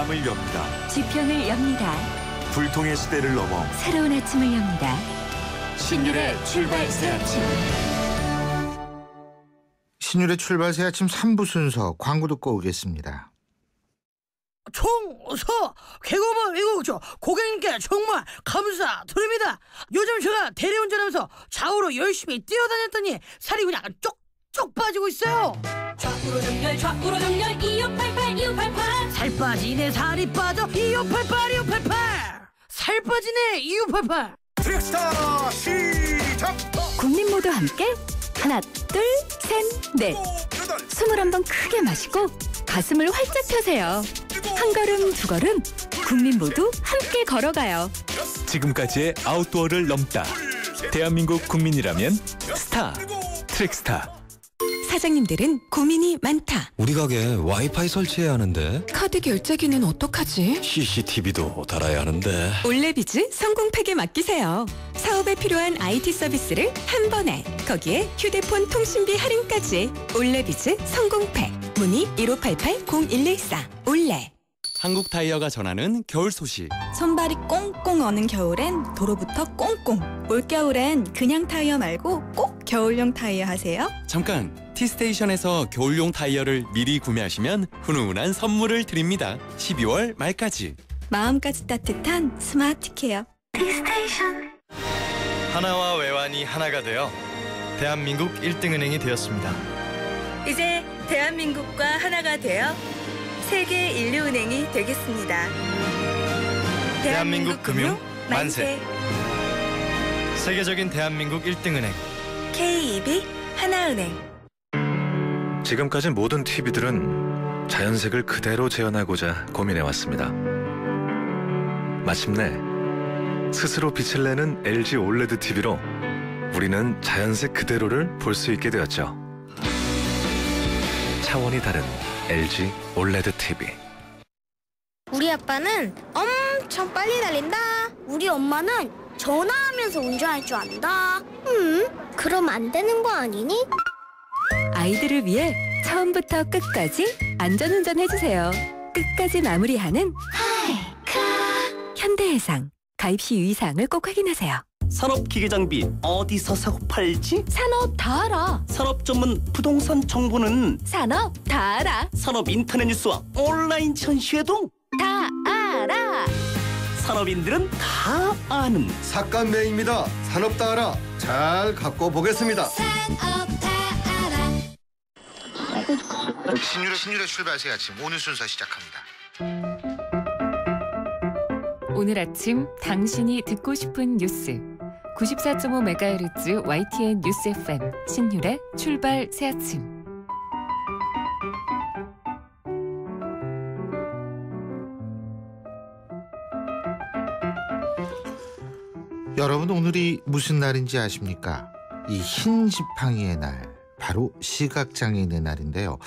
마음을 엽니다. 지평을 엽니다. 불통의 시대를 넘어 새로운 아침을 엽니다. 신율의 출발 새 아침. 신율의 출발 새 아침 3부 순서 광고 듣고 오겠습니다. 총서 개그우먼 외국죠 고객님께 정말 감사드립니다. 요즘 제가 대리운전하면서 좌우로 열심히 뛰어다녔더니 살이 그냥 쪽쪽 빠지고 있어요. 좌우로 정렬 2588 살 빠지네 살이 빠져 2588 살 빠지네 2588. 트랙스타 시작. 국민 모두 함께 하나 둘 셋 넷 21번 크게 마시고 가슴을 활짝 펴세요. 한 걸음 두 걸음 국민 모두 함께 걸어가요. 지금까지의 아웃도어를 넘다. 대한민국 국민이라면 스타, 트랙스타. 사장님들은 고민이 많다. 우리 가게 와이파이 설치해야 하는데 카드 결제기는 어떡하지? CCTV도 달아야 하는데. 올레비즈 성공팩에 맡기세요. 사업에 필요한 IT 서비스를 한 번에, 거기에 휴대폰 통신비 할인까지. 올레비즈 성공팩. 문의 1588-0114 올레. 한국 타이어가 전하는 겨울 소식. 손발이 꽁꽁 어는 겨울엔 도로부터 꽁꽁. 올겨울엔 그냥 타이어 말고 꼭 겨울용 타이어 하세요. 잠깐, T스테이션에서 겨울용 타이어를 미리 구매하시면 훈훈한 선물을 드립니다. 12월 말까지. 마음까지 따뜻한 스마트 케어 T스테이션. 하나와 외환이 하나가 되어 대한민국 1등은행이 되었습니다. 이제 대한민국과 하나가 되어 세계 인류은행이 되겠습니다. 대한민국 금융 만세. 세계적인 대한민국 1등은행 KEB 하나은행. 지금까지 모든 TV들은 자연색을 그대로 재현하고자 고민해왔습니다. 마침내 스스로 빛을 내는 LG 올레드 TV로 우리는 자연색 그대로를 볼 수 있게 되었죠. 차원이 다른 LG 올레드 TV. 우리 아빠는 엄청 빨리 달린다. 우리 엄마는 전화하면서 운전할 줄 안다. 그럼 안 되는 거 아니니? 아이들을 위해 처음부터 끝까지 안전운전 해주세요. 끝까지 마무리하는 현대해상. 가입 시 유의사항을 꼭 확인하세요. 산업기계장비 어디서 사고 팔지? 산업 다 알아. 산업 전문 부동산 정보는 산업 다 알아. 산업 인터넷 뉴스와 온라인 전시회도 다 알아. 산업인들은 다 아는 삭감매입니다. 산업 다 알아. 잘 갖고 보겠습니다. 산업 다 알아. 신율의 출발 새 아침 오늘 순서 시작합니다. 오늘 아침 당신이 듣고 싶은 뉴스 94.5MHz YTN 뉴스 FM 신율의 출발 새 아침. 여러분, 오늘이 무슨 날인지 아십니까? 이 흰 지팡이의 날, 바로 시각장애인의 날인데요.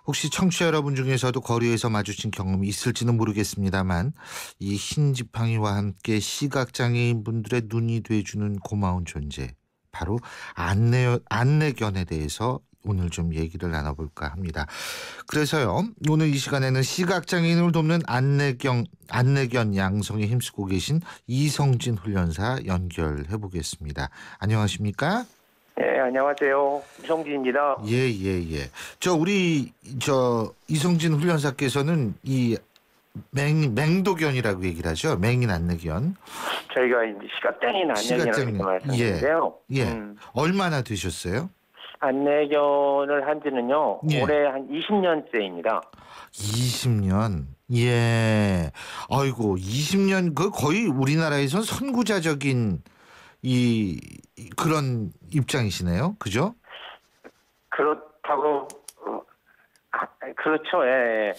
혹시 청취자 여러분 중에서도 거리에서 마주친 경험이 있을지는 모르겠습니다만 이 흰 지팡이와 함께 시각장애인 분들의 눈이 돼주는 고마운 존재, 바로 안내견에 대해서 오늘 좀 얘기를 나눠볼까 합니다. 그래서요, 오늘 이 시간에는 시각장애인을 돕는 안내견 양성에 힘쓰고 계신 이성진 훈련사 연결해 보겠습니다. 안녕하십니까? 네, 안녕하세요. 이성진입니다. 예. 우리 이성진 훈련사께서는 이 맹도견이라고 얘기를 하죠. 맹인 안내견. 저희가 이제 시각장애인 안내견이라고 말씀드렸는데요. 예. 얼마나 되셨어요? 안내견을 한 지는요, 올해 한 20년째입니다. 20년? 예. 아이고, 20년, 그 거의 우리나라에선 선구자적인 그런 입장이시네요. 그죠? 그렇다고, 그렇죠, 예.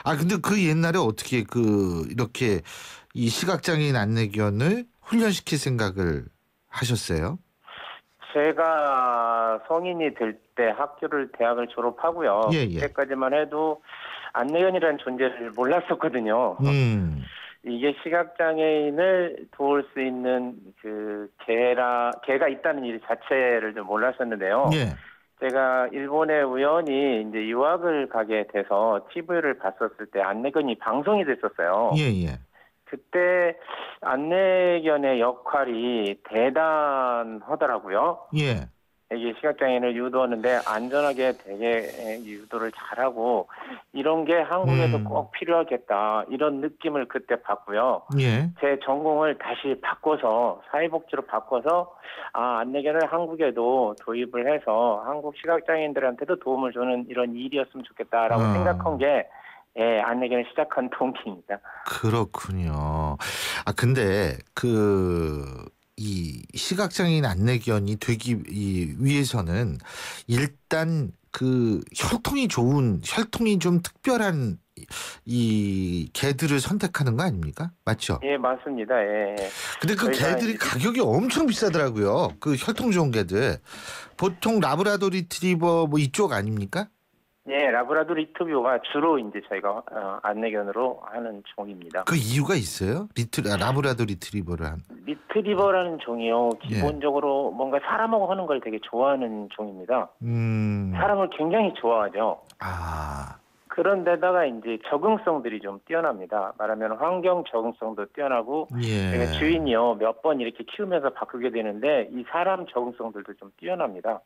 아, 근데 그 옛날에 어떻게 이렇게 이 시각장애인 안내견을 훈련시킬 생각을 하셨어요? 제가 성인이 될 때 대학을 졸업하고요. 그때까지만 해도 안내견이라는 존재를 몰랐었거든요. 이게 시각장애인을 도울 수 있는 개가 있다는 일 자체를 좀 몰랐었는데요. 제가 일본에 우연히 이제 유학을 가게 돼서 TV를 봤었을 때 안내견이 방송이 됐었어요. 예. 그때 안내견의 역할이 대단하더라고요. 예. 이게 시각장애인을 유도하는데 안전하게 되게 유도를 잘하고 이런 게 한국에도 꼭 필요하겠다 이런 느낌을 그때 받고요. 예. 제 전공을 다시 바꿔서 사회복지로 바꿔서 안내견을 한국에도 도입을 해서 한국 시각장애인들한테도 도움을 주는 이런 일이었으면 좋겠다라고 생각한 게 안내견을 시작한 동기입니다. 그렇군요. 근데 이 시각장애인 안내견이 되기 위해서는 일단 그 혈통이 좀 특별한 이 개들을 선택하는 거 아닙니까? 맞죠? 예, 맞습니다. 예. 근데 그 개들이 가격이 엄청 비싸더라고요. 그 혈통 좋은 개들. 보통 라브라도 리트리버 뭐 이쪽 아닙니까? 예, 라브라도 리트리버가 주로 이제 저희가 안내견으로 하는 종입니다. 그 이유가 있어요? 라브라도 리트리버를 한. 리트리버라는 종이요. 기본적으로 뭔가 사람하고 하는 걸 되게 좋아하는 종입니다. 사람을 굉장히 좋아하죠. 그런데다가 이제 적응성들이 좀 뛰어납니다. 말하면 환경 적응성도 뛰어나고 제가 주인이요 몇 번 이렇게 키우면서 바꾸게 되는데 이 사람 적응성들도 좀 뛰어납니다.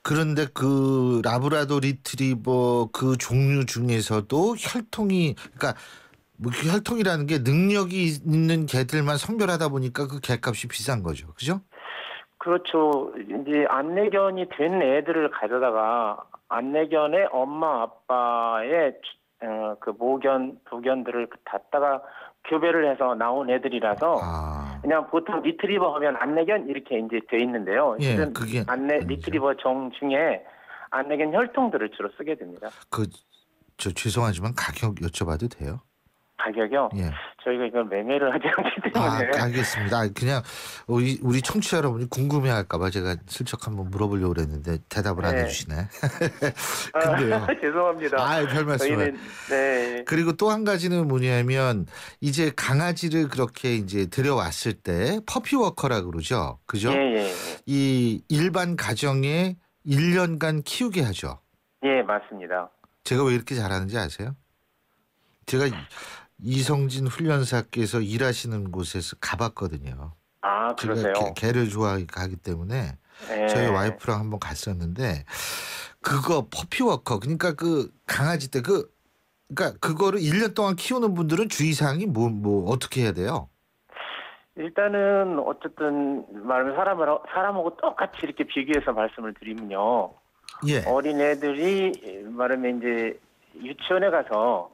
그런데 그 라브라도 리트리버 그 종류 중에서도 그러니까 혈통이라는 게 능력이 있는 개들만 선별하다 보니까 그 개값이 비싼 거죠. 그죠? 그렇죠. 이제 안내견이 된 애들을 가져다가 안내견의 엄마 아빠의 그 모견, 부견들을 갖다가 교배를 해서 나온 애들이라서 그냥 보통 리트리버 하면 안내견 이렇게 이제 돼 있는데요. 실은 그게 리트리버 종 중에 안내견 혈통들을 주로 쓰게 됩니다. 죄송하지만 가격 여쭤봐도 돼요? 가격이요? 예. 저희가 이걸 매매를 하지 않기 때문에. 알겠습니다. 그냥 우리 청취자 여러분이 궁금해할까봐 제가 슬쩍 한번 물어보려고 그랬는데 대답을 안 해주시네. 근데요. 죄송합니다. 별 말씀을. 네. 그리고 또 한 가지는 뭐냐면 이제 강아지를 그렇게 이제 들여왔을 때 퍼피워커라 그러죠. 그죠? 예. 이 일반 가정에 1년간 키우게 하죠. 예, 맞습니다. 제가 왜 이렇게 잘하는지 아세요? 제가 이성진 훈련사께서 일하시는 곳에서 가봤거든요. 그러세요? 제가 개를 좋아하기 때문에 저희 와이프랑 한번 갔었는데 그거 퍼피워커 그러니까 그 강아지 때 그러니까 그거를 1년 동안 키우는 분들은 주의사항이 뭐 어떻게 해야 돼요? 일단은 어쨌든 말하면 사람하고 똑같이 이렇게 비교해서 말씀을 드리면요. 어린 애들이 말하면 이제 유치원에 가서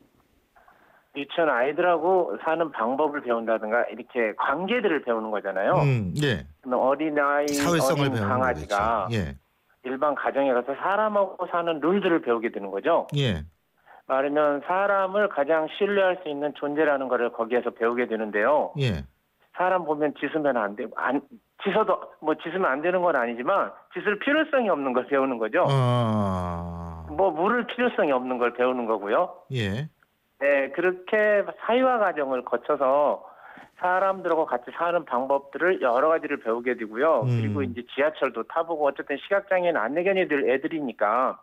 유치원 아이들하고 사는 방법을 배운다든가 이렇게 관계들을 배우는 거잖아요. 어린아이, 어린 강아지가 일반 가정에 가서 사람하고 사는 룰들을 배우게 되는 거죠. 말하면 사람을 가장 신뢰할 수 있는 존재라는 거를 거기에서 배우게 되는데요. 사람 보면 짖으면 안 되고 짖으면 안 되는 건 아니지만 짖을 필요성이 없는 걸 배우는 거죠. 물을 필요성이 없는 걸 배우는 거고요. 네, 그렇게 사회화 과정을 거쳐서 사람들하고 같이 사는 방법들을 여러 가지를 배우게 되고요. 그리고 이제 지하철도 타보고 어쨌든 시각장애인 안내견 애들이니까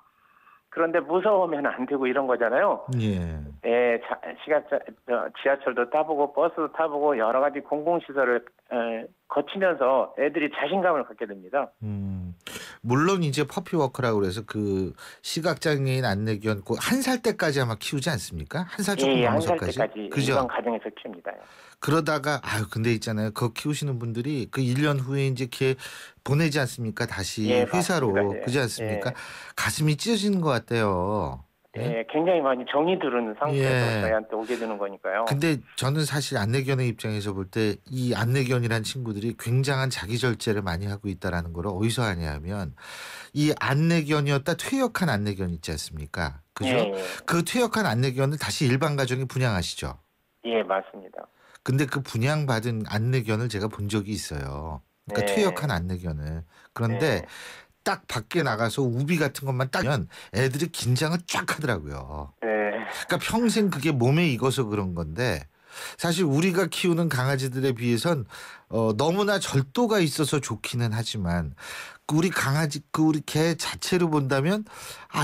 그런데 무서우면 안 되고 이런 거잖아요. 지하철도 타보고 버스도 타보고 여러 가지 공공시설을 거치면서 애들이 자신감을 갖게 됩니다. 물론 이제 퍼피워커라고 그래서 그 시각장애인 안내견 한 살 때까지 아마 키우지 않습니까? 한 살 조금 넘어서까지. 1살 때까지 일반 가정에서 키웁니다. 그러다가 근데 있잖아요. 그거 키우시는 분들이 그 1년 후에 이제 걔 보내지 않습니까? 다시 회사로. 그렇지 않습니까? 가슴이 찢어지는 것 같아요. 굉장히 많이 정이 들은 상태에서 저희한테 오게 되는 거니까요. 근데 저는 사실 안내견의 입장에서 볼 때 이 안내견이란 친구들이 굉장한 자기 절제를 많이 하고 있다라는 걸 어디서 아냐면 이 안내견이었다 퇴역한 안내견 있지 않습니까? 그죠? 그 퇴역한 안내견을 다시 일반 가정에 분양하시죠? 예, 맞습니다. 근데 그 분양받은 안내견을 제가 본 적이 있어요. 그러니까 퇴역한 안내견을. 그런데 딱 밖에 나가서 우비 같은 것만 따면 애들이 긴장을 쫙 하더라고요. 그러니까 평생 그게 몸에 익어서 그런 건데 사실 우리가 키우는 강아지들에 비해선 너무나 절도가 있어서 좋기는 하지만 우리 강아지 우리 개 자체로 본다면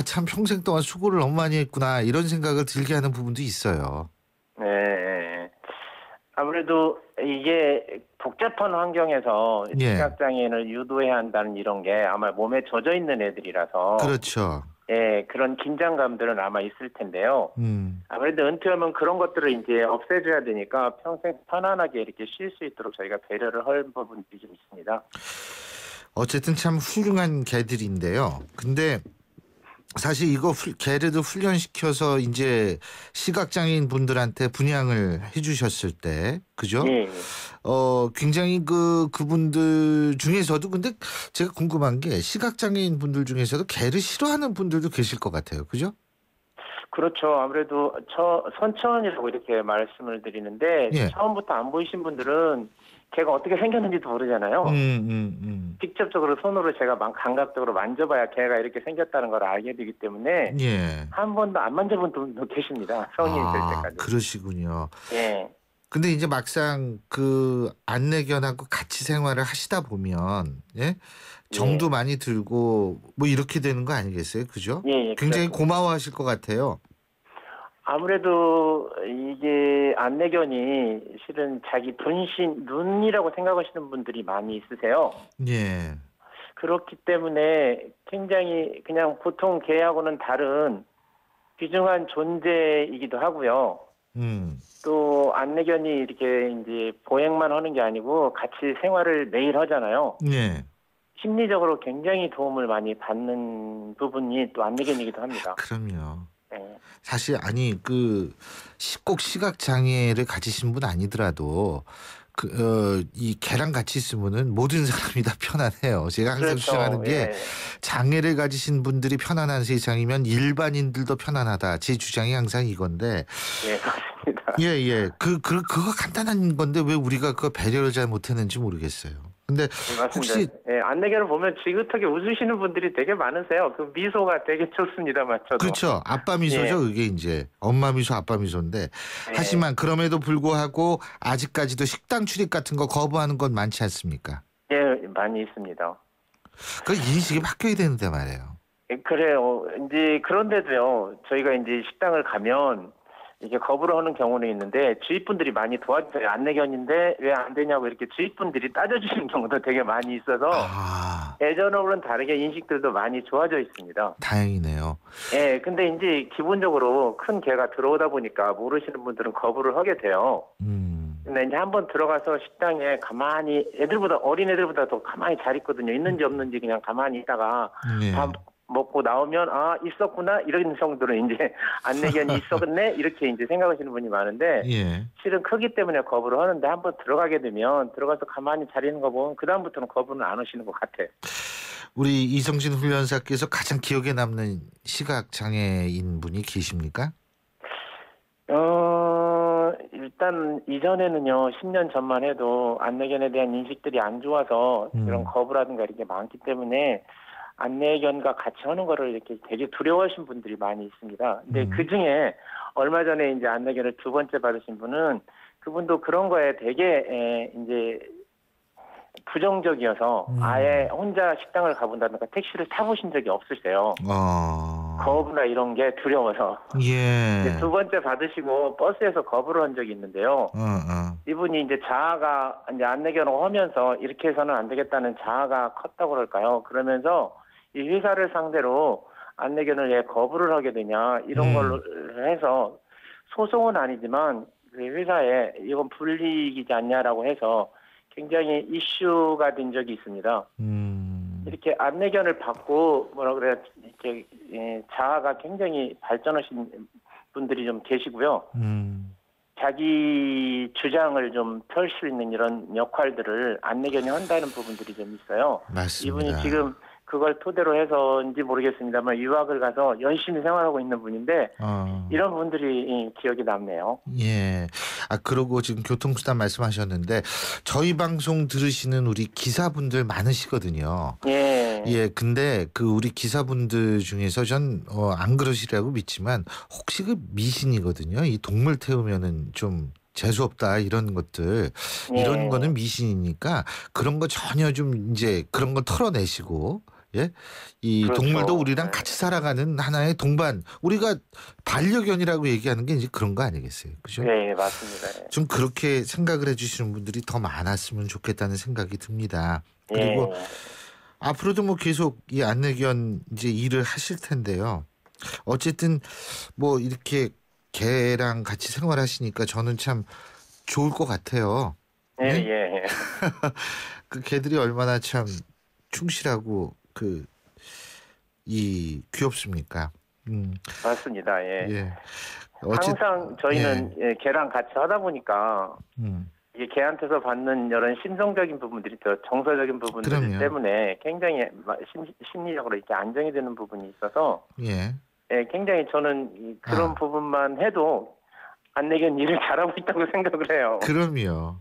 참 평생 동안 수고를 너무 많이 했구나 이런 생각을 들게 하는 부분도 있어요. 네. 아무래도 이게 복잡한 환경에서 시각장애인을 유도해야 한다는 이런 게 아마 몸에 젖어 있는 애들이라서 그렇죠. 예, 그런 긴장감들은 아마 있을 텐데요. 아무래도 은퇴하면 그런 것들을 이제 없애줘야 되니까 평생 편안하게 이렇게 쉴 수 있도록 저희가 배려를 할 부분들이 좀 있습니다. 어쨌든 참 훌륭한 개들인데요. 근데 사실 이거 개를 훈련시켜서 이제 시각장애인 분들한테 분양을 해주셨을 때, 그죠? 예. 굉장히 그분들 중에서도 근데 제가 궁금한 게 시각장애인 분들 중에서도 개를 싫어하는 분들도 계실 것 같아요, 그죠? 그렇죠. 아무래도 선천이라고 이렇게 말씀을 드리는데 처음부터 안 보이신 분들은 걔가 어떻게 생겼는지도 모르잖아요. 직접적으로 손으로 제가 감각적으로 만져봐야 걔가 이렇게 생겼다는 걸 알게 되기 때문에 한 번도 안 만져본 분도 계십니다. 성인이 될 때까지. 그러시군요. 예. 근데 이제 막상 안내견하고 같이 생활을 하시다 보면 정도 많이 들고 뭐 이렇게 되는 거 아니겠어요? 그죠? 예, 굉장히 그렇습니다. 고마워하실 것 같아요. 아무래도 이게 안내견이 실은 자기 눈이라고 생각하시는 분들이 많이 있으세요. 예. 그렇기 때문에 굉장히 그냥 보통 개하고는 다른 귀중한 존재이기도 하고요. 또 안내견이 이렇게 이제 보행만 하는 게 아니고 같이 생활을 매일 하잖아요. 예. 심리적으로 굉장히 도움을 많이 받는 부분이 또 안내견이기도 합니다. 그럼요. 네. 사실 꼭 시각 장애를 가지신 분 아니더라도 이 개랑 같이 있으면은 모든 사람이 다 편안해요. 제가 항상 주장하는 게 장애를 가지신 분들이 편안한 세상이면 일반인들도 편안하다. 제 주장이 항상 이건데. 예, 맞습니다. 예. 그거 간단한 건데 왜 우리가 그 배려를 잘 못했는지 모르겠어요. 근데 혹시 안내견을 보면 지긋하게 웃으시는 분들이 되게 많으세요. 그 미소가 되게 좋습니다만 저도. 그렇죠. 아빠 미소죠. 그게 이제 엄마 미소, 아빠 미소인데 하지만 그럼에도 불구하고 아직까지도 식당 출입 같은 거 거부하는 건 많지 않습니까? 예, 많이 있습니다. 그 인식이 바뀌어야 되는데 말이에요. 그래요. 이제 그런데도요. 저희가 이제 식당을 가면 이게 거부를 하는 경우는 있는데 주위분들이 많이 도와주세요. 안내견인데 왜 안 되냐고 이렇게 주위분들이 따져주시는 경우도 되게 많이 있어서 예전하고는 다르게 인식들도 많이 좋아져 있습니다. 다행이네요. 예, 근데 이제 기본적으로 큰 개가 들어오다 보니까 모르시는 분들은 거부를 하게 돼요. 근데 이제 한번 들어가서 식당에 가만히 어린 애들보다 더 가만히 잘 있거든요. 있는지 없는지 그냥 가만히 있다가 밥 먹고 나오면 있었구나 이런 정도로 이제 안내견이 있었네 이렇게 이제 생각하시는 분이 많은데 실은 크기 때문에 거부를 하는데 한번 들어가게 되면 들어가서 가만히 잘 있는 거 보면 그 다음부터는 거부는 안 하시는 것 같아요. 우리 이성진 훈련사께서 가장 기억에 남는 시각 장애인 분이 계십니까? 일단 이전에는요 10년 전만 해도 안내견에 대한 인식들이 안 좋아서 이런 거부라든가 이렇게 많기 때문에 안내견과 같이 하는 거를 이렇게 되게 두려워하신 분들이 많이 있습니다. 근데 그 중에 얼마 전에 이제 안내견을 2번째 받으신 분은 그분도 그런 거에 되게 이제 부정적이어서 아예 혼자 식당을 가본다든가 택시를 타보신 적이 없으세요. 거부나 이런 게 두려워서. 예. 2번째 받으시고 버스에서 거부를 한 적이 있는데요. 이분이 이제 자아가 이제 안내견을 하면서 이렇게 해서는 안 되겠다는 자아가 컸다고 그럴까요? 그러면서 이 회사를 상대로 안내견을 왜 거부를 하게 되냐 이런 걸로 해서 소송은 아니지만 그 회사에 이건 불이익이지 않냐라고 해서 굉장히 이슈가 된 적이 있습니다. 이렇게 안내견을 받고 이렇게 자아가 굉장히 발전하신 분들이 좀 계시고요. 자기 주장을 좀 펼 수 있는 이런 역할들을 안내견이 한다는 부분들이 좀 있어요. 맞습니다. 이분이 지금 그걸 토대로 해서인지 모르겠습니다만 유학을 가서 열심히 생활하고 있는 분인데 이런 분들이 기억에 남네요. 예. 그러고 지금 교통수단 말씀하셨는데 저희 방송 들으시는 우리 기사분들 많으시거든요. 예. 예. 근데 우리 기사분들 중에서 전 안 그러시라고 믿지만 혹시 미신이거든요. 이 동물 태우면은 좀 재수 없다 이런 것들 이런 거는 미신이니까 그런 거 전혀 좀 이제 그런 거 털어내시고 예? 이 그렇죠. 동물도 우리랑 같이 살아가는 하나의 동반 우리가 반려견이라고 얘기하는 게 이제 그런 거 아니겠어요, 그죠? 네, 맞습니다. 좀 그렇게 생각을 해주시는 분들이 더 많았으면 좋겠다는 생각이 듭니다. 그리고 앞으로도 뭐 계속 이 안내견 이제 일을 하실 텐데요. 어쨌든 뭐 이렇게 개랑 같이 생활하시니까 저는 참 좋을 것 같아요. 예. 그 개들이 얼마나 참 충실하고 귀엽습니까? 맞습니다. 예. 예. 항상 저희는 개랑 같이 하다 보니까 이게 개한테서 받는 이런 심성적인 부분들이 더 정서적인 부분들 그럼요. 때문에 굉장히 심리적으로 이렇게 안정이 되는 부분이 있어서 예. 굉장히 저는 그런 부분만 해도 안내견 일을 잘하고 있다고 생각을 해요. 그럼요.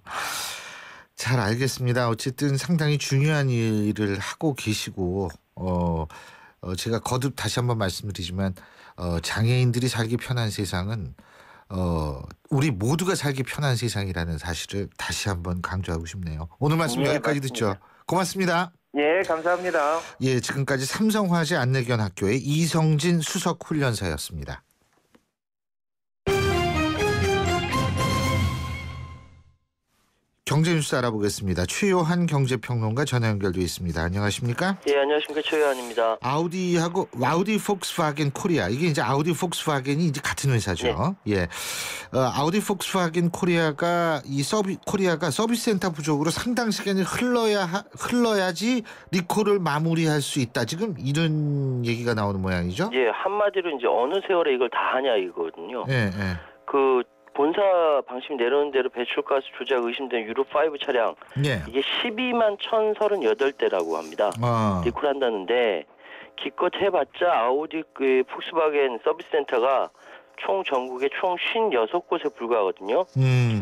잘 알겠습니다. 어쨌든 상당히 중요한 일을 하고 계시고 제가 거듭 다시 한번 말씀드리지만 장애인들이 살기 편한 세상은 우리 모두가 살기 편한 세상이라는 사실을 다시 한번 강조하고 싶네요. 오늘 말씀 여기까지 맞습니다. 듣죠. 고맙습니다. 예, 감사합니다. 예, 지금까지 삼성화재 안내견 학교의 이성진 수석 훈련사였습니다. 경제뉴스 알아보겠습니다. 최요한 경제평론가 전화 연결돼 있습니다. 안녕하십니까? 예, 안녕하십니까. 최요한입니다. 아우디하고 아우디 폭스바겐 코리아 이게 이제 아우디 폭스바겐이 이제 같은 회사죠. 예, 아우디 폭스바겐 코리아가 코리아가 서비스 센터 부족으로 상당 시간이 흘러야지 리콜을 마무리할 수 있다. 지금 이런 얘기가 나오는 모양이죠. 예, 한마디로 이제 어느 세월에 이걸 다 하냐 이거거든요. 예. 그 본사 방침 내려오는 대로 배출가스 조작 의심된 유로5 차량 이게 12만 1,038대라고 합니다. 리콜한다는데 기껏 해봤자 아우디 폭스바겐 서비스 센터가 총 전국에 총 56곳에 불과하거든요.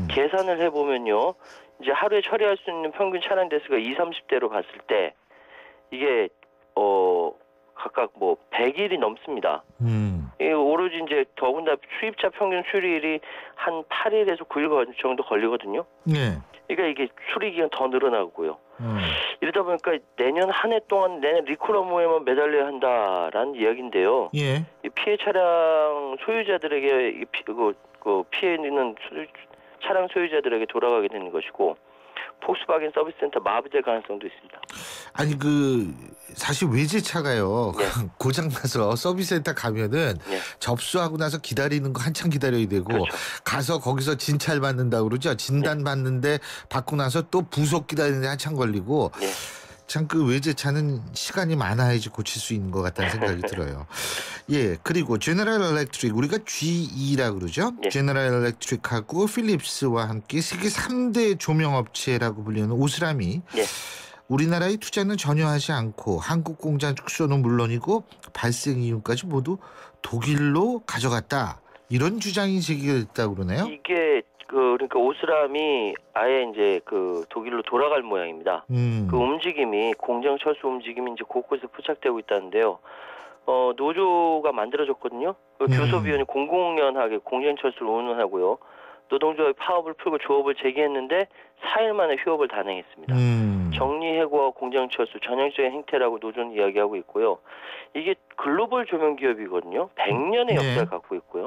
계산을 해보면요. 이제 하루에 처리할 수 있는 평균 차량 대수가 20-30대로 봤을 때 이게 각각 뭐 100일이 넘습니다. 오로지 이제 더군다나 수입차 평균 수리일이 한 8일에서 9일 정도 걸리거든요. 그러니까 이게 수리 기간 더 늘어나고요. 이러다 보니까 내년 한 해 동안 내년 리콜 업무에만 매달려야 한다라는 이야기인데요. 이 피해 차량 소유자들에게 피해 있는 차량 소유자들에게 돌아가게 되는 것이고 폭스바겐 서비스 센터 마비될 가능성도 있습니다. 아니 사실 외제차가요. 고장 나서 서비스 센터 가면은 접수하고 나서 기다리는 거 한참 기다려야 되고 가서 거기서 진찰 받는다고 그러죠. 진단 받는데 받고 나서 또 부속 기다리는데 한참 걸리고 참 외제차는 시간이 많아야지 고칠 수 있는 것 같다는 생각이 들어요. 예, 그리고 제너럴 일렉트릭 우리가 GE라고 그러죠. 제너럴 일렉트릭하고 필립스와 함께 세계 3대 조명업체라고 불리는 오스라미 우리나라의 투자는 전혀 하지 않고 한국 공장 축소는 물론이고 발생 이유까지 모두 독일로 가져갔다. 이런 주장이 제기됐다고 그러네요. 이게 그러니까 오스람이 아예 이제 독일로 돌아갈 모양입니다. 그 움직임이 공장 철수 움직임이 이제 곳곳에 포착되고 있다는데요. 노조가 만들어졌거든요. 교섭위원회 공공연하게 공장 철수를 운운하고요. 노동조합이 파업을 풀고 조업을 재개했는데 4일 만에 휴업을 단행했습니다. 정리해고와 공장 철수 전형적인 행태라고 노조는 이야기하고 있고요. 이게 글로벌 조명 기업이거든요. 100년의 역사를 갖고 있고요.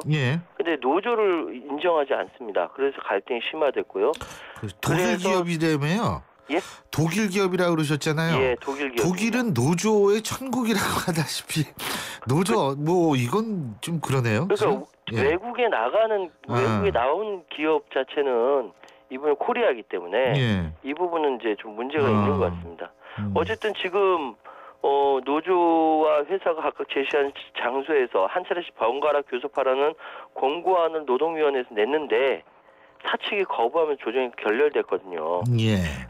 근데 노조를 인정하지 않습니다. 그래서 갈등이 심화됐고요. 독일 기업이라며요? 예? 독일 기업이라고 그러셨잖아요. 예, 독일 기업. 독일은 노조의 천국이라고 하다시피 노조 이건 좀 그러네요. 그러니까 외국에 나온 기업 자체는 이번에 코리아이기 때문에 이 부분은 이제 좀 문제가 있는 것 같습니다. 어쨌든 지금 노조와 회사가 각각 제시한 장소에서 한 차례씩 번갈아 교섭하라는 권고안을 노동위원회에서 냈는데 사측이 거부하면 조정이 결렬됐거든요.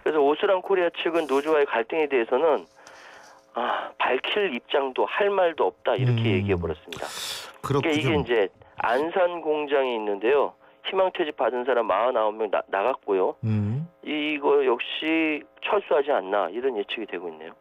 그래서 오스람 코리아 측은 노조와의 갈등에 대해서는 밝힐 입장도 할 말도 없다 이렇게 얘기해버렸습니다. 그러니까 이게 이제 안산 공장이 있는데요. 희망퇴직 받은 사람 49명 나갔고요. 이거 역시 철수하지 않나 이런 예측이 되고 있네요.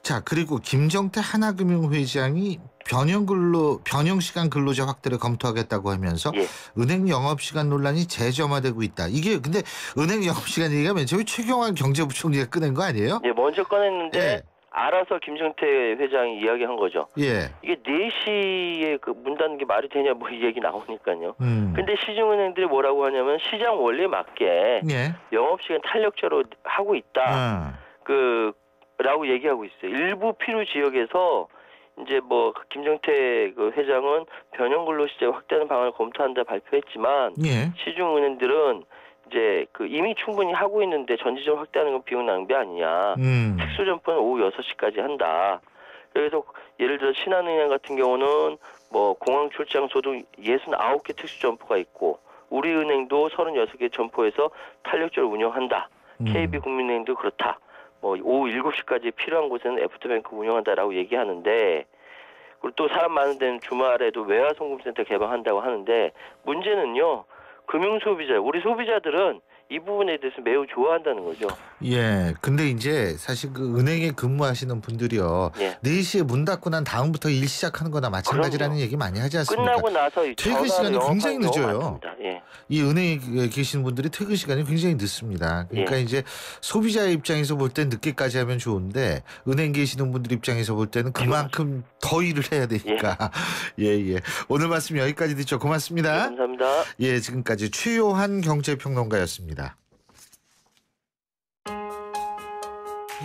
자, 그리고 김정태 하나금융회장이 변형 시간 근로제 확대를 검토하겠다고 하면서 은행 영업 시간 논란이 재점화되고 있다. 이게 근데 은행 영업 시간 얘기가 맨 처음에 최경환 경제부총리가 꺼낸 거 아니에요? 예, 먼저 꺼냈는데 알아서 김정태 회장이 이야기한 거죠. 예. 이게 4시에 그 문 닫는 게 말이 되냐 뭐 이 얘기 나오니까요. 근데 시중은행들이 뭐라고 하냐면 시장 원리에 맞게 영업시간 탄력적으로 하고 있다. 라고 얘기하고 있어요. 일부 필요 지역에서 이제 뭐 김정태 그 회장은 변형 근로시제 확대하는 방안을 검토한다 발표했지만 시중은행들은 이제 그 이미 충분히 하고 있는데 전지적으로 확대하는 건 비용 낭비 아니냐. 특수 점포는 오후 6시까지 한다. 그래서 예를 들어 신한은행 같은 경우는 뭐 공항 출장 소등 69개 특수 점포가 있고 우리은행도 36개 점포에서 탄력적으로 운영한다. KB국민은행도 그렇다. 뭐 오후 7시까지 필요한 곳에는 애프터뱅크 운영한다라고 얘기하는데 그리고 또 사람 많은 데는 주말에도 외화송금센터 개방한다고 하는데 문제는요. 금융소비자, 우리 소비자들은 이 부분에 대해서 매우 좋아한다는 거죠. 예. 근데 이제 사실 그 은행에 근무하시는 분들이요. 4시에 문 닫고 난 다음부터 일 시작하는 거나 마찬가지라는 얘기 많이 하지 않습니까? 끝나고 나서 퇴근 시간이 굉장히 늦어요. 예. 이 은행에 계시는 분들이 퇴근 시간이 굉장히 늦습니다. 그러니까 이제 소비자의 입장에서 볼 땐 늦게까지 하면 좋은데 은행 계시는 분들 입장에서 볼 때는 그만큼 더 일을 해야 되니까. 예. 오늘 말씀 여기까지 듣죠. 고맙습니다. 감사합니다. 예, 지금까지 최요한 경제평론가였습니다.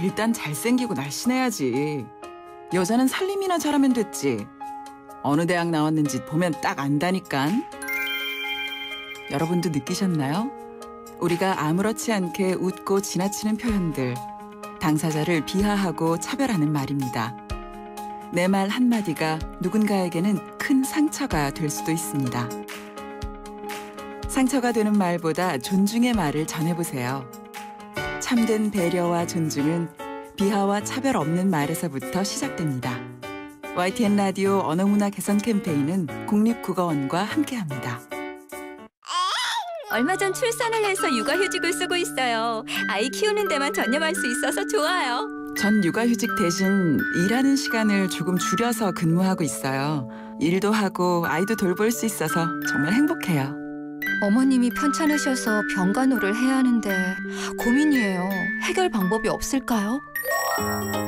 일단 잘생기고 날씬해야지. 여자는 살림이나 잘하면 됐지. 어느 대학 나왔는지 보면 딱 안다니깐. 여러분도 느끼셨나요? 우리가 아무렇지 않게 웃고 지나치는 표현들, 당사자를 비하하고 차별하는 말입니다. 내 말 한마디가 누군가에게는 큰 상처가 될 수도 있습니다. 상처가 되는 말보다 존중의 말을 전해보세요. 참된 배려와 존중은 비하와 차별 없는 말에서부터 시작됩니다. YTN 라디오 언어문화 개선 캠페인은 국립국어원과 함께합니다. 얼마 전 출산을 해서 육아휴직을 쓰고 있어요. 아이 키우는 데만 전념할 수 있어서 좋아요. 전 육아휴직 대신 일하는 시간을 조금 줄여서 근무하고 있어요. 일도 하고 아이도 돌볼 수 있어서 정말 행복해요. 어머님이 편찮으셔서 병간호를 해야 하는데 고민이에요. 해결 방법이 없을까요?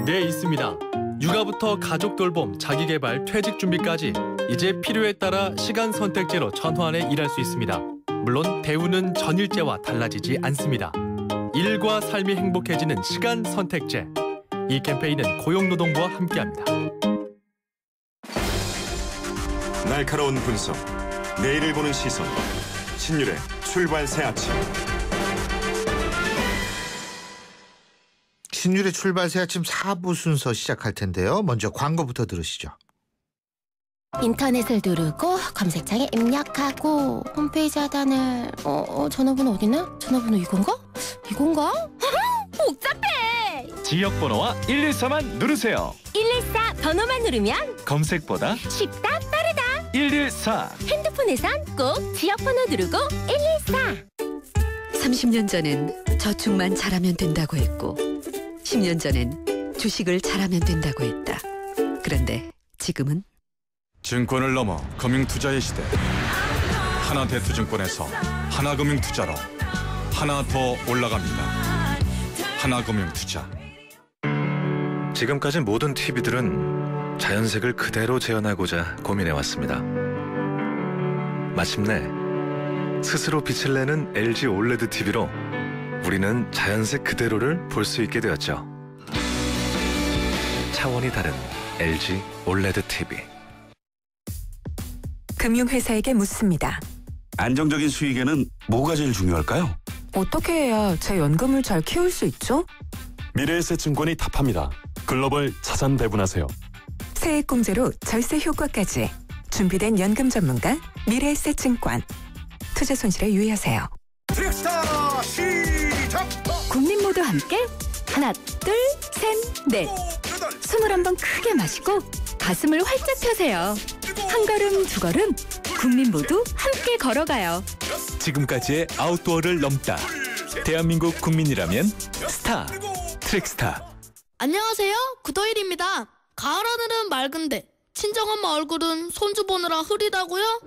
네, 있습니다. 육아부터 가족 돌봄, 자기개발, 퇴직 준비까지 이제 필요에 따라 시간 선택제로 전환해 일할 수 있습니다. 물론 대우는 전일제와 달라지지 않습니다. 일과 삶이 행복해지는 시간 선택제. 이 캠페인은 고용노동부와 함께합니다. 날카로운 분석, 내일을 보는 시선. 신율의 출발 새 아침. 신율의 출발 새 아침 4부 순서 시작할 텐데요. 먼저 광고부터 들으시죠. 인터넷을 누르고 검색창에 입력하고 홈페이지 하단을 전화번호 어디나? 전화번호 이건가? 복잡해! 지역번호와 114만 누르세요. 114 번호만 누르면 검색보다 쉽다 빠르다. 114. 핸드폰에선 꼭 지역번호 누르고 114. 30년 전엔 저축만 잘하면 된다고 했고 10년 전엔 주식을 잘하면 된다고 했다. 그런데 지금은 증권을 넘어 금융투자의 시대. 하나대투증권에서 하나금융투자로 하나 더 올라갑니다. 하나금융투자. 지금까지 모든 TV들은 자연색을 그대로 재현하고자 고민해왔습니다. 마침내 스스로 빛을 내는 LG OLED TV로 우리는 자연색 그대로를 볼 수 있게 되었죠. 차원이 다른 LG OLED TV. 금융회사에게 묻습니다. 안정적인 수익에는 뭐가 제일 중요할까요? 어떻게 해야 제 연금을 잘 키울 수 있죠? 미래에셋증권이 답합니다. 글로벌 자산 배분하세요. 세액공제로 절세 효과까지 준비된 연금 전문가 미래에셋증권. 투자 손실에 유의하세요. 트랙스타 시작! 국민 모두 함께 하나, 둘, 셋, 넷. 21번 크게 마시고 가슴을 활짝 펴세요. 한 걸음, 두 걸음, 국민 모두 함께 걸어가요. 지금까지의 아웃도어를 넘다. 대한민국 국민이라면 스타, 트랙스타. 안녕하세요, 구도일입니다. 가을 하늘은 맑은데 친정엄마 얼굴은 손주 보느라 흐리다고요?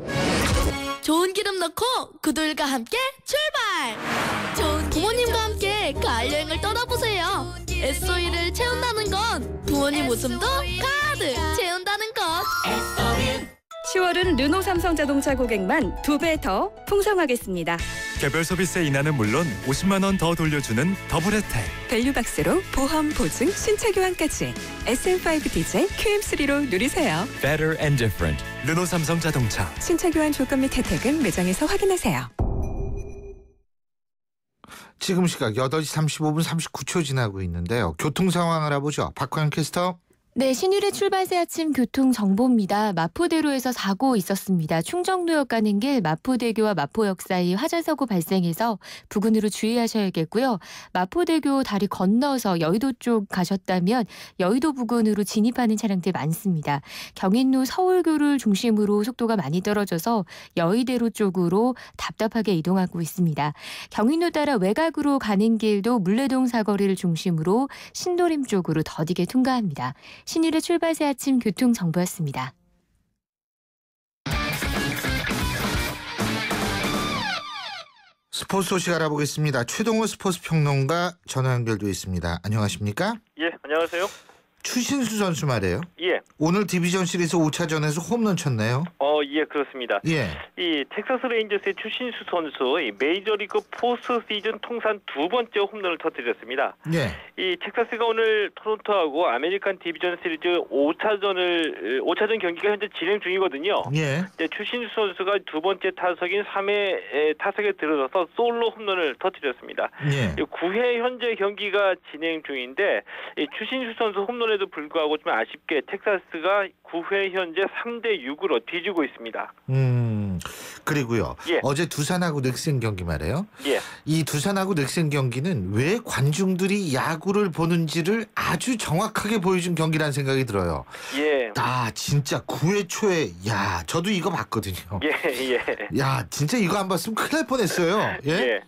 좋은 기름 넣고 그들과 함께 출발! 부모님과 함께 가을 여행을 떠나보세요. SOE를 채운다는 건 부모님 웃음도 가득 채운다는 것. 10월은 르노 삼성 자동차 고객만 2배 더 풍성하겠습니다. 개별 서비스의 인하는 물론 50만 원 더 돌려주는 더블 혜택. 밸류박스로 보험, 보증, 신차 교환까지 SM5 디젤 QM3로 누리세요. Better and different. 르노 삼성 자동차. 신차 교환 조건 및 혜택은 매장에서 확인하세요. 지금 시각 8시 35분 39초 지나고 있는데요. 교통 상황 알아보죠. 박광 캐스터. 네, 신율의 출발새 아침 교통정보입니다. 마포대로에서 사고 있었습니다. 충정로역 가는 길 마포대교와 마포역 사이 화재사고 발생해서 부근으로 주의하셔야겠고요. 마포대교 다리 건너서 여의도 쪽 가셨다면 여의도 부근으로 진입하는 차량들 많습니다. 경인로 서울교를 중심으로 속도가 많이 떨어져서 여의대로 쪽으로 답답하게 이동하고 있습니다. 경인로 따라 외곽으로 가는 길도 물레동 사거리를 중심으로 신도림 쪽으로 더디게 통과합니다. 신율의 출발새 아침 교통정보였습니다. 스포츠 소식 알아보겠습니다. 최동호 스포츠 평론가 전화 연결돼 있습니다. 안녕하십니까? 예, 안녕하세요. 추신수 선수 말이에요. 예. 오늘 디비전 시리즈 5차전에서 홈런 쳤네요. 예, 그렇습니다. 예. 이 텍사스 레인저스의 추신수 선수, 이 메이저리그 포스트 시즌 통산 2번째 홈런을 터뜨렸습니다. 예. 이 텍사스가 오늘 토론토하고 아메리칸 디비전 시리즈 5차전 경기가 현재 진행 중이거든요. 예. 네, 추신수 선수가 두 번째 타석인 3회 타석에 들어서서 솔로 홈런을 터뜨렸습니다. 예. 9회 현재 경기가 진행 중인데 이 추신수 선수 홈런에도 불구하고 좀 아쉽게 텍사스가 9회 현재 3대6으로 뒤지고 있습니다. 그리고요. 예. 어제 두산하고 넥센 경기 말이에요. 예. 이 두산하고 넥센 경기는 왜 관중들이 야구를 보는지를 아주 정확하게 보여준 경기라는 생각이 들어요. 예. 진짜 9회 초에 저도 이거 봤거든요. 예. 야, 진짜 이거 안 봤으면 큰일 날 뻔했어요. 예.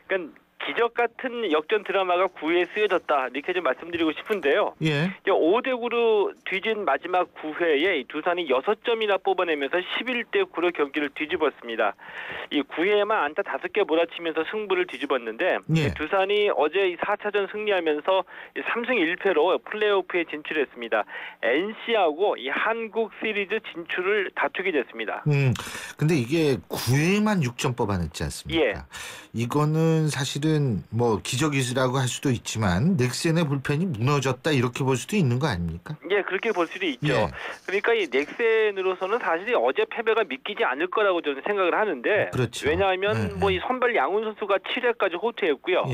그러니까 기적 같은 역전 드라마가 9회에 쓰여졌다 이렇게 좀 말씀드리고 싶은데요. 예. 5대9로 뒤진 마지막 9회에 두산이 6점이나 뽑아내면서 11대9로 경기를 뒤집었습니다. 이 9회에만 안타 5개 몰아치면서 승부를 뒤집었는데 두산이 어제 4차전 승리하면서 3승 1패로 플레이오프에 진출했습니다. NC하고 이 한국 시리즈 진출을 다투게 됐습니다. 근데 이게 9회에만 6점 뽑아냈지 않습니까? 예. 이거는 사실은 뭐 기적이라고 할 수도 있지만 넥센의 불펜이 무너졌다 이렇게 볼 수도 있는 거 아닙니까? 예, 그렇게 볼 수도 있죠. 예. 그러니까 이 넥센으로서는 사실 어제 패배가 믿기지 않을 거라고 저는 생각을 하는데 그렇죠. 왜냐하면 뭐 이 선발 양훈 선수가 7회까지 호투했고요.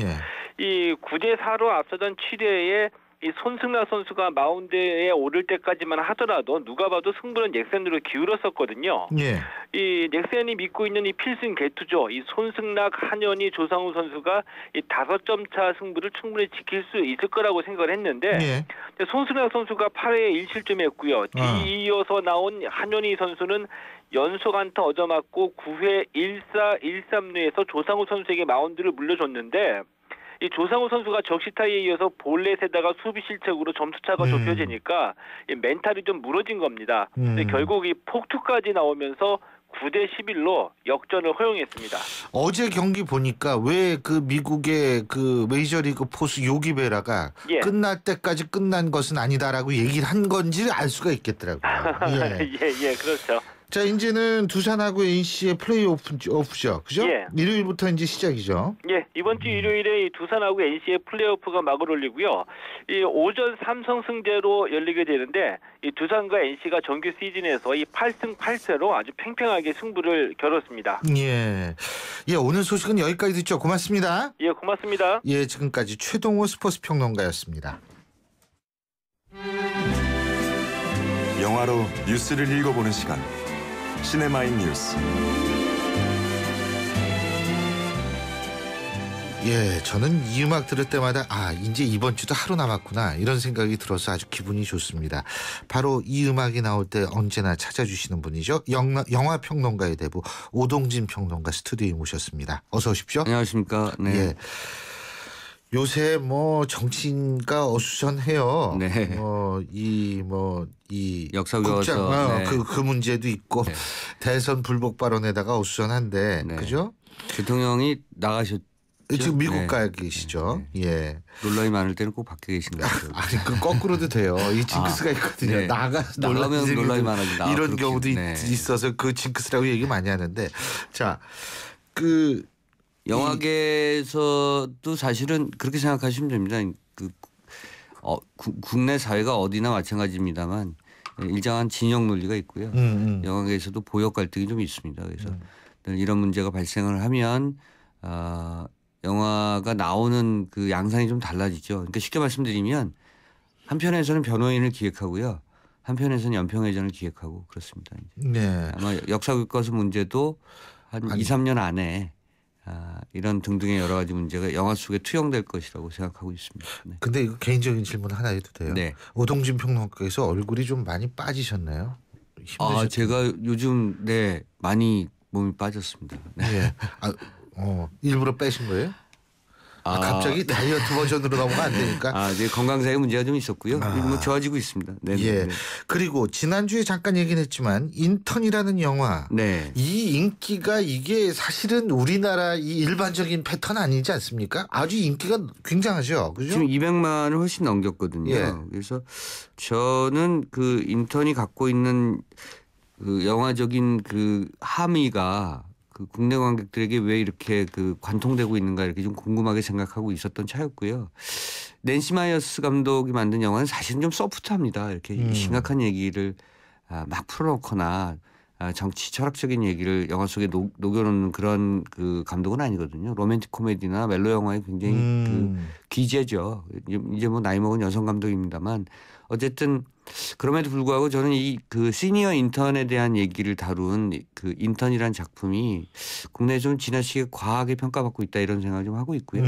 이 9대4로 앞서던 7회에 이 손승락 선수가 마운드에 오를 때까지만 하더라도 누가 봐도 승부는 넥센으로 기울었었거든요. 예. 이 넥센이 믿고 있는 이 필승 개투죠. 이 손승락, 한현희, 조상우 선수가 이 5점 차 승부를 충분히 지킬 수 있을 거라고 생각을 했는데 손승락 선수가 8회에 1실점했고요. 뒤이어서 나온 한현희 선수는 연속 안타 얻어맞고 9회 1사 1삼루에서 조상우 선수에게 마운드를 물려줬는데 이 조상우 선수가 적시타에 이어서 볼넷에다가 수비 실책으로 점수차가 좁혀지니까 이 멘탈이 좀 무너진 겁니다. 근데 결국 이 폭투까지 나오면서 9대11로 역전을 허용했습니다. 어제 경기 보니까 왜 그 미국의 그 메이저리그 포수 요기 베라가 끝날 때까지 끝난 것은 아니다라고 얘기를 한 건지를 알 수가 있겠더라고요. 예, 그렇죠. 자, 이제는 두산하고 NC의 플레이오프죠, 그죠? 예. 일요일부터 이제 시작이죠. 예, 이번 주 일요일에 이 두산하고 NC의 플레이오프가 막을 올리고요. 이 오전 3성승제로 열리게 되는데 이 두산과 NC가 정규 시즌에서 이 8승 8패로 아주 팽팽하게 승부를 겨뤘습니다. 예, 오늘 소식은 여기까지 듣죠. 고맙습니다. 예, 고맙습니다. 예, 지금까지 최동호 스포츠 평론가였습니다. 영화로 뉴스를 읽어보는 시간. 시네마인 뉴스. 저는 이 음악 들을 때마다 이제 이번 주도 하루 남았구나 이런 생각이 들어서 아주 기분이 좋습니다. 바로 이 음악이 나올 때 언제나 찾아주시는 분이죠. 영화 평론가의 대부 오동진 평론가 스튜디오에 모셨습니다. 어서 오십시오. 안녕하십니까. 네. 요새 뭐 정치인가 어수선해요. 네. 이 역사교과서 그 문제도 있고 네. 대선 불복 발언에다가 어수선한데 네. 그죠? 대통령이 나가셨죠. 지금 미국 네. 가 계시죠. 네. 예. 논란이 많을 때는 꼭 밖에 계신 것 같아요. 아니 그 거꾸로도 돼요. 이 징크스가 있거든요. 네. 나가면 논란이 많아진다. 이런 경우도 네. 있어서 그 징크스라고 얘기 많이 하는데 자 영화계에서도 사실은 그렇게 생각하시면 됩니다. 국내 사회가 어디나 마찬가지입니다만 일정한 진영 논리가 있고요. 영화계에서도 보역 갈등이 좀 있습니다. 그래서 이런 문제가 발생을 하면 영화가 나오는 그 양상이 좀 달라지죠. 그러니까 쉽게 말씀드리면 한편에서는 변호인을 기획하고요. 한편에서는 연평해전을 기획하고 그렇습니다. 네. 아마 역사교과서 문제도 한 2, 3년 안에 이런 등등의 여러 가지 문제가 영화 속에 투영될 것이라고 생각하고 있습니다. 네. 근데 이거 개인적인 질문 하나 해도 돼요? 네. 오동진 평론가께서 얼굴이 좀 많이 빠지셨나요? 제가 요즘 많이 몸이 빠졌습니다. 네. 예. 일부러 빼신 거예요? 갑자기 다이어트 버전으로 넘어가 안 되니까. 이제 건강상의 문제가 좀 있었고요. 뭐 좋아지고 있습니다. 네. 예. 네. 그리고 지난주에 잠깐 얘기는 했지만 인턴이라는 영화. 네. 이 인기가 이게 사실은 우리나라 이 일반적인 패턴 아니지 않습니까? 아주 인기가 굉장하죠. 그죠? 지금 200만을 훨씬 넘겼거든요. 예. 그래서 저는 그 인턴이 갖고 있는 그 영화적인 그 함의가 그 국내 관객들에게 왜 이렇게 그 관통되고 있는가 이렇게 좀 궁금하게 생각하고 있었던 차였고요. 낸시 마이어스 감독이 만든 영화는 사실은 좀 소프트합니다. 이렇게 심각한 얘기를 막 풀어놓거나 정치 철학적인 얘기를 영화 속에 녹여놓는 그런 그 감독은 아니거든요. 로맨틱 코미디나 멜로 영화에 굉장히 그 귀재죠. 이제 뭐 나이 먹은 여성 감독입니다만 어쨌든 그럼에도 불구하고 저는 이 그 시니어 인턴에 대한 얘기를 다룬 그 인턴이라는 작품이 국내에 좀 지나치게 과하게 평가받고 있다 이런 생각을 좀 하고 있고요.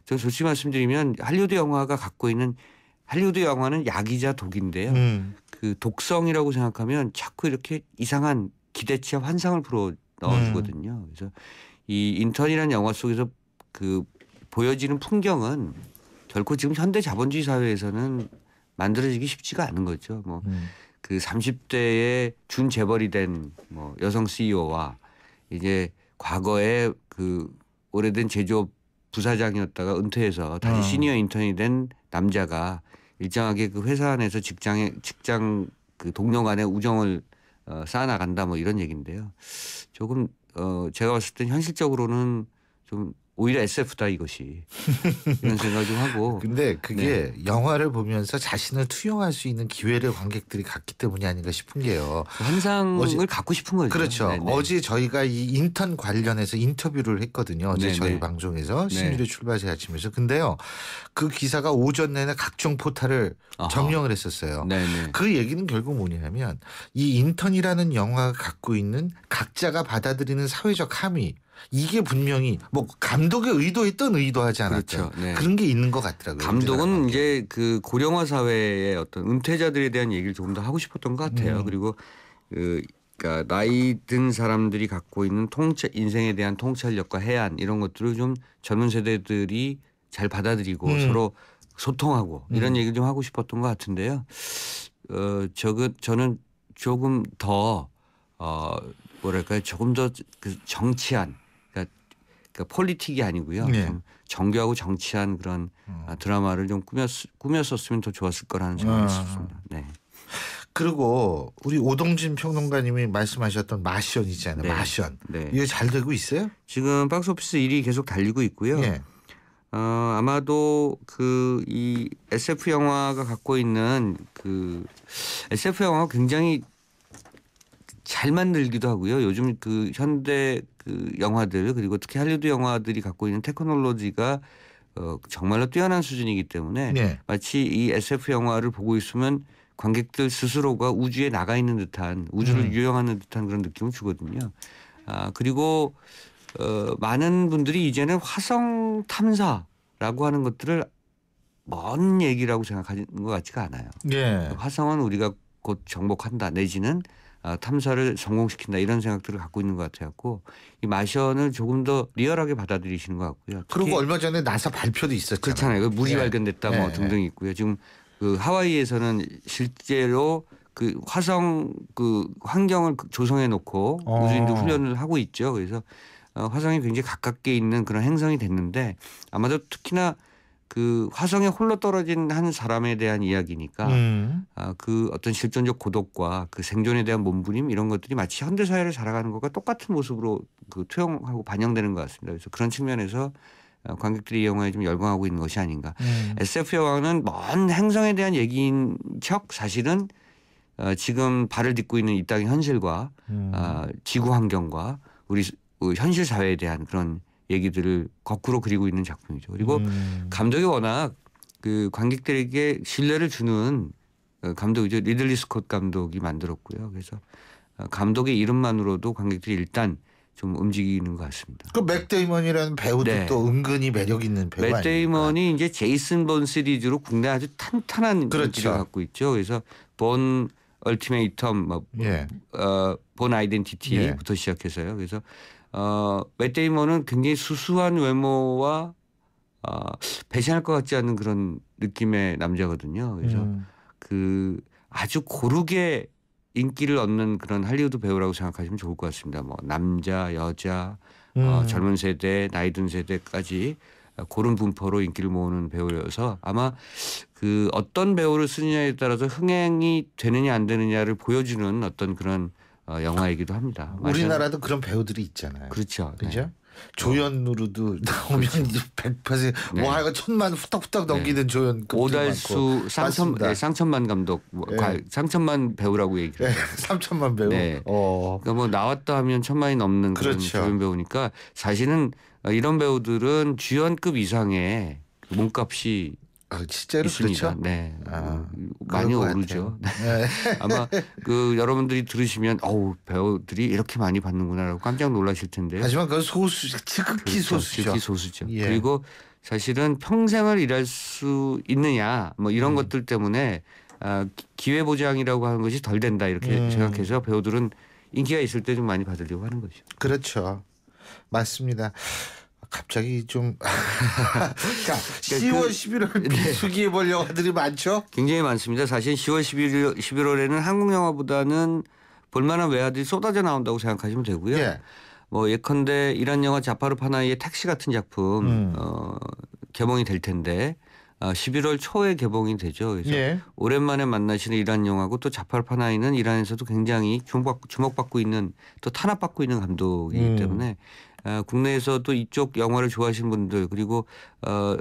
저 솔직히 말씀드리면 할리우드 영화가 갖고 있는 할리우드 영화는 약이자 독인데요. 그 독성이라고 생각하면 자꾸 이렇게 이상한 기대치와 환상을 불어 넣어주거든요. 그래서 이 인턴이라는 영화 속에서 그 보여지는 풍경은 결코 지금 현대 자본주의 사회에서는 만들어지기 쉽지가 않은 거죠. 뭐 그 30대에 준 재벌이 된 뭐 여성 CEO와 이제 과거에 그 오래된 제조업 부사장이었다가 은퇴해서 다시 시니어 인턴이 된 남자가 일정하게 그 회사 안에서 직장 그 동료 간의 우정을 쌓아나간다 뭐 이런 얘기인데요. 조금 제가 봤을 땐 현실적으로는 좀 오히려 SF다 이것이 이런 생각을 좀 하고. 근데 그게 영화를 보면서 자신을 투영할 수 있는 기회를 관객들이 갖기 때문이 아닌가 싶은 게요. 환상을 갖고 싶은 거죠. 그렇죠. 네네. 어제 저희가 이 인턴 관련해서 인터뷰를 했거든요. 어제 네네. 저희 방송에서 신유리 출발새 아침에서. 근데요. 그 기사가 오전 내내 각종 포탈을 점령을 했었어요. 네네. 그 얘기는 결국 뭐냐면 이 인턴이라는 영화가 갖고 있는 각자가 받아들이는 사회적 함의 이게 분명히 뭐 감독의 의도했던 의도하지 않았죠. 그렇죠. 네. 그런 게 있는 것 같더라고요. 감독은 이제 그 고령화 사회의 어떤 은퇴자들에 대한 얘기를 조금 더 하고 싶었던 것 같아요. 그리고 그러니까 나이 든 사람들이 갖고 있는 인생에 대한 통찰력과 해안 이런 것들을 좀 젊은 세대들이 잘 받아들이고 서로 소통하고 이런 얘기를 좀 하고 싶었던 것 같은데요. 저는 조금 더 뭐랄까요, 조금 더 그 정치한 그러니까 폴리틱이 아니고요. 좀 정교하고 정치한 그런 드라마를 좀 꾸몄었으면 더 좋았을 거라는 생각이 있습니다. 네. 그리고 우리 오동진 평론가님이 말씀하셨던 마션 있잖아요. 네. 마션. 네. 이게 잘 되고 있어요? 지금 박스오피스 1위 계속 달리고 있고요. 아마도 그 이 SF 영화가 갖고 있는 그 SF 영화가 굉장히 잘 만들기도 하고요. 요즘 그 현대 그 영화들 그리고 특히 할리우드 영화들이 갖고 있는 테크놀로지가 정말로 뛰어난 수준이기 때문에 마치 이 SF 영화를 보고 있으면 관객들 스스로가 우주에 나가 있는 듯한 우주를 유영하는 듯한 그런 느낌을 주거든요. 그리고 많은 분들이 이제는 화성 탐사라고 하는 것들을 먼 얘기라고 생각하는 것 같지가 않아요. 화성은 우리가 곧 정복한다 내지는 탐사를 성공시킨다 이런 생각들을 갖고 있는 것 같아갖고 이 마션을 조금 더 리얼하게 받아들이시는 것 같고요. 그리고 얼마 전에 나사 발표도 있었잖아요. 그렇잖아요. 물이 발견됐다 뭐 등등 있고요. 지금 그 하와이에서는 실제로 그 화성 그 환경을 조성해 놓고 우주인들 훈련을 하고 있죠. 그래서 화성이 굉장히 가깝게 있는 그런 행성이 됐는데 아마도 특히나 그 화성에 홀로 떨어진 한 사람에 대한 이야기니까 그 어떤 실존적 고독과 그 생존에 대한 몸부림 이런 것들이 마치 현대 사회를 살아가는 것과 똑같은 모습으로 그 투영하고 반영되는 것 같습니다. 그래서 그런 측면에서 관객들이 이 영화에 좀 열광하고 있는 것이 아닌가. SF 영화는 먼 행성에 대한 얘기인 척 사실은 지금 발을 딛고 있는 이 땅의 현실과 지구 환경과 우리 현실 사회에 대한 그런 얘기들을 거꾸로 그리고 있는 작품이죠. 그리고 감독이 워낙 그 관객들에게 신뢰를 주는 감독이죠. 리들리 스콧 감독이 만들었고요. 그래서 감독의 이름만으로도 관객들이 일단 좀 움직이는 것 같습니다. 그 맥 데이먼이라는 배우도 네. 또 은근히 매력 있는 배우 아닙니까? 맥 데이먼이 이제 제이슨 본 시리즈로 국내 아주 탄탄한 인기를 갖고 있죠. 그래서 본 얼티메이텀, 본 아이덴티티부터 시작해서요. 그래서 맥 데이먼은 굉장히 수수한 외모와 배신할 것 같지 않은 그런 느낌의 남자거든요. 그래서 그 아주 고르게 인기를 얻는 그런 할리우드 배우라고 생각하시면 좋을 것 같습니다. 뭐 남자, 여자, 젊은 세대, 나이 든 세대까지 고른 분포로 인기를 모으는 배우여서 아마 그 어떤 배우를 쓰느냐에 따라서 흥행이 되느냐 안 되느냐를 보여주는 어떤 그런 영화이기도 합니다. 우리나라도 그런 배우들이 있잖아요. 그렇죠. 그죠? 네. 조연으로도 나오면 100% 네. 와 이거 1000만 후딱후딱 넘기는 조연급도 오달수 쌍천만 감독, 쌍천만 배우라고 얘기를 해요. 3천만 배우. 네. 그러니까 뭐 나왔다 하면 1000만이 넘는 그런 조연 배우니까 사실은 이런 배우들은 주연급 이상의 몸값이 진짜로 있습니다. 그렇죠? 네, 많이 오르죠. 네. 아마 그 여러분들이 들으시면 배우들이 이렇게 많이 받는구나라고 깜짝 놀라실 텐데요. 하지만 그건 소수, 지극히 소수죠. 지극히 소수죠. 예. 그리고 사실은 평생을 일할 수 있느냐 뭐 이런 것들 때문에 기회 보장이라고 하는 것이 덜 된다 이렇게 생각해서 배우들은 인기가 있을 때 좀 많이 받으려고 하는 거죠. 그렇죠. 맞습니다. 갑자기 좀 자, 10월, 11월 비수기에 볼 영화들이 많죠? 굉장히 많습니다. 사실 10월, 11월에는 한국 영화보다는 볼만한 외화들이 쏟아져 나온다고 생각하시면 되고요. 예. 뭐 예컨대 이란 영화 자파르 파나히의 택시 같은 작품 개봉이 될 텐데 11월 초에 개봉이 되죠. 그래서 오랜만에 만나시는 이란 영화고 또 자파르 파나히는 이란에서도 굉장히 주목받고 있는 또 탄압받고 있는 감독이기 때문에 국내에서도 이쪽 영화를 좋아하시는 분들 그리고 또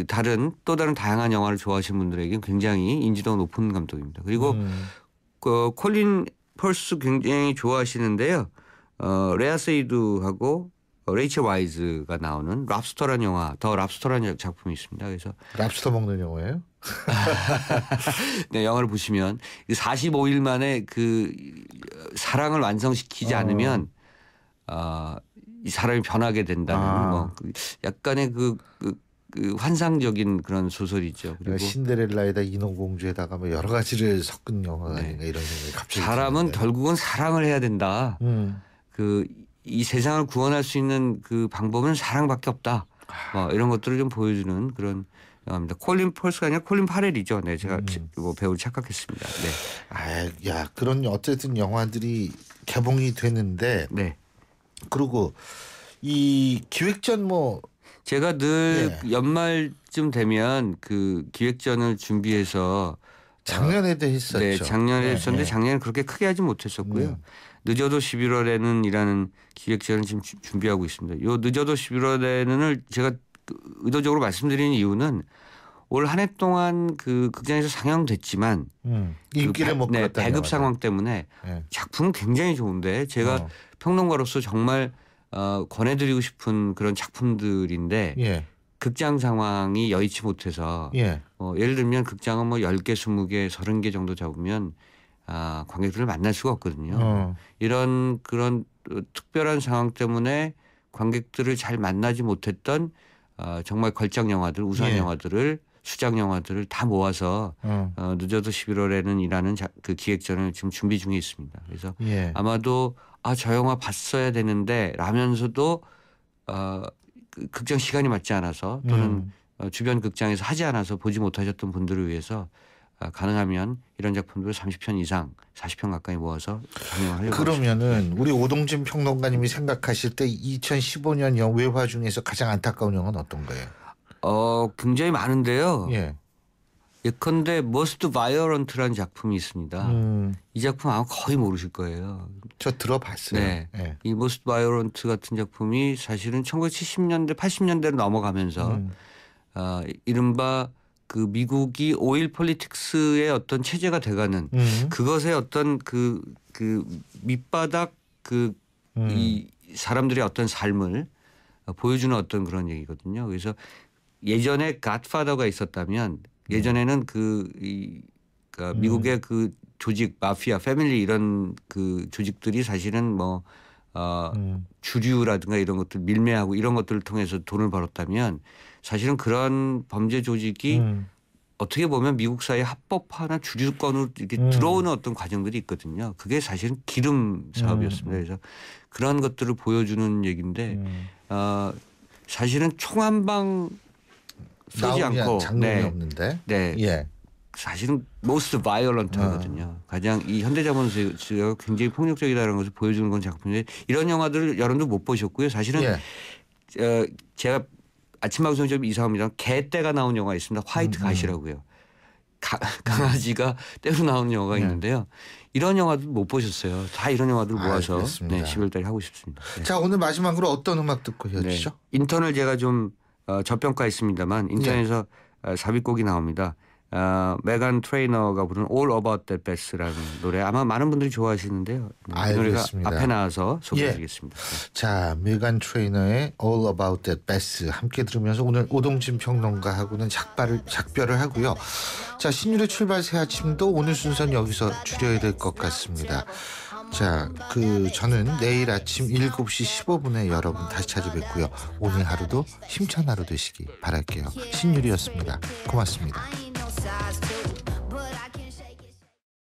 다른 다양한 영화를 좋아하시는 분들에게 굉장히 인지도가 높은 감독입니다. 그리고 콜린 펄스 굉장히 좋아하시는데요. 레아 세이두하고 레이첼 와이즈가 나오는 랍스터라는 영화, 더 랍스터라는 작품이 있습니다. 그래서 랍스터 먹는 영화예요? 네, 영화를 보시면 45일 만에 그 사랑을 완성시키지 않으면 이 사람이 변하게 된다는 뭐 약간의 그 환상적인 그런 소설이죠. 그리고 신데렐라에다 인어공주에다가 뭐 여러 가지를 섞은 영화가 아닌가 이런 생각이 갑자기 사람은 드는데. 결국은 사랑을 해야 된다. 이 세상을 구원할 수 있는 그 방법은 사랑밖에 없다. 이런 것들을 좀 보여주는 그런 영화입니다. 콜린 펄스가 아니라 콜린 파렐이죠. 네, 제가 뭐 배우를 착각했습니다. 네. 그런 어쨌든 영화들이 개봉이 되는데. 네. 그리고 이 기획전 제가 늘 연말쯤 되면 그 기획전을 준비해서 작년에도 했었죠. 네, 작년에 했었는데 작년에 그렇게 크게 하지 못했었고요. 늦어도 11월에는 이라는 기획전을 지금 준비하고 있습니다. 요 늦어도 11월에는을 제가 의도적으로 말씀드리는 이유는 올 한 해 동안 그 극장에서 상영됐지만 인기를 못 끌었다는 배급 상황 때문에 작품은 굉장히 좋은데 제가 평론가로서 정말 권해드리고 싶은 그런 작품들인데 극장 상황이 여의치 못해서 예를 들면 극장은 뭐 10개, 20개, 30개 정도 잡으면 관객들을 만날 수가 없거든요. 이런 그런 특별한 상황 때문에 관객들을 잘 만나지 못했던 정말 걸작 영화들, 우수한 영화들을 수작 영화들을 다 모아서 늦어도 11월에는이라는 그 기획전을 지금 준비 중에 있습니다. 그래서 아마도 저 영화 봤어야 되는데 라면서도 극장 시간이 맞지 않아서 또는 주변 극장에서 하지 않아서 보지 못하셨던 분들을 위해서 가능하면 이런 작품들을 30편 이상 40편 가까이 모아서 상영하려고 그러면은 우리 오동진 평론가님이 생각하실 때 2015년 외화 중에서 가장 안타까운 영화는 어떤 거예요? 굉장히 많은데요. 예컨대 Most Violent라는 작품이 있습니다. 이 작품 아마 거의 모르실 거예요. 저 들어봤어요. 네. 이 Most Violent 같은 작품이 사실은 1970년대 80년대로 넘어가면서 이른바 그 미국이 오일 폴리틱스의 어떤 체제가 돼가는 그것의 어떤 그 밑바닥 이 사람들의 어떤 삶을 보여주는 어떤 그런 얘기거든요. 그래서 예전에 갓파더가 있었다면 예전에는 그러니까 미국의 그 조직 마피아 패밀리 이런 그 조직들이 사실은 뭐 주류라든가 이런 것들 밀매하고 이런 것들을 통해서 돈을 벌었다면 사실은 그런 범죄 조직이 어떻게 보면 미국 사회 합법화나 주류권으로 이렇게 들어오는 어떤 과정들이 있거든요. 그게 사실은 기름 사업이었습니다. 그래서 그런 것들을 보여주는 얘기인데 사실은 총 한 방 쏘지 않고 장면이 없는데 사실은 most violent 하거든요. 가장 이 현대자본주의가 굉장히 폭력적이다라는 것을 보여주는 건 작품인데 이런 영화들을 여러분도 못 보셨고요. 사실은 제가 아침 방송 좀 이상합니다. 개떼가 나온 영화 있습니다. 화이트 갓이라고요. 강아지가 떼로 나오는 영화가 있는데요. 이런 영화도 못 보셨어요. 다 이런 영화들 모아서 12월 달에 하고 싶습니다. 자, 오늘 마지막으로 어떤 음악 듣고 헤어지죠? 인턴을 제가 좀 저평가했습니다만 인턴에서 삽입곡이 나옵니다. 메간 트레이너가 부른 All About That Bass라는 노래 아마 많은 분들이 좋아하시는데요. 그 노래가 앞에 나와서 소개해드리겠습니다. 자, 메간 트레이너의 All About That Bass 함께 들으면서 오늘 오동진 평론가하고는 작별을 하고요. 자, 신율의 출발 새 아침도 오늘 순서는 여기서 줄여야 될 것 같습니다. 자, 저는 내일 아침 7시 15분에 여러분 다시 찾아뵙고요. 오늘 하루도 힘찬 하루 되시기 바랄게요. 신율이었습니다. 고맙습니다. size.